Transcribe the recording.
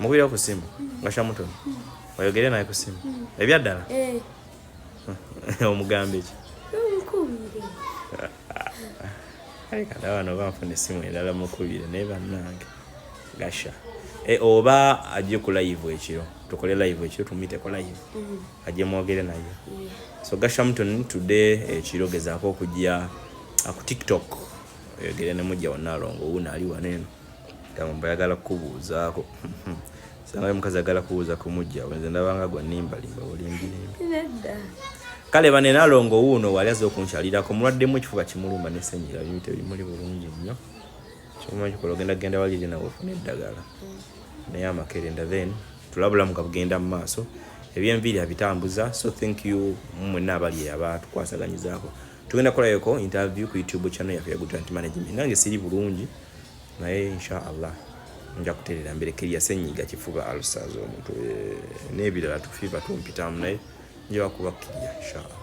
mukubira ku simu Gasha Mutono oyogere naye ku simu ebyaddala omugambe ki omukubire kada bano banfuna essimu endala mukubire naye bannange Gasha oba ajje ku live ekiro tukole live ekiro tumiteko live ajje mwogere naye so Gasha Mutono today ekiro gezaako okujja ku TikTok oyogere ne mujja Wanalongo uuna ali waneno gamba yagala kubuuzaako sanga mukazi agala kubuuza kumujja wenze ndabanga gwa nimbalimba olimbirimbi kale bane Nalongo uno wali azo kunkyalirako mulwaddemu ekifuba kimulumba ne senyiga bimite bimuli bulungi nnyo kyoma kikolo genda wali na ofune eddagala naye amakerenda then tulabula mukagenda mu maaso eby'enviri abitambuza so thank you mwenna abali abatukwasaganyizaako tugenda kolayoko interview ku YouTube channel yaffe ya Good Talent Management nange siri bulungi naye inshallah nja kuterera mbere kiriya senyiga kifuba alusazo omuntu n'ebirala tufiba tumpitamu naye nja kubakkiriya inshallah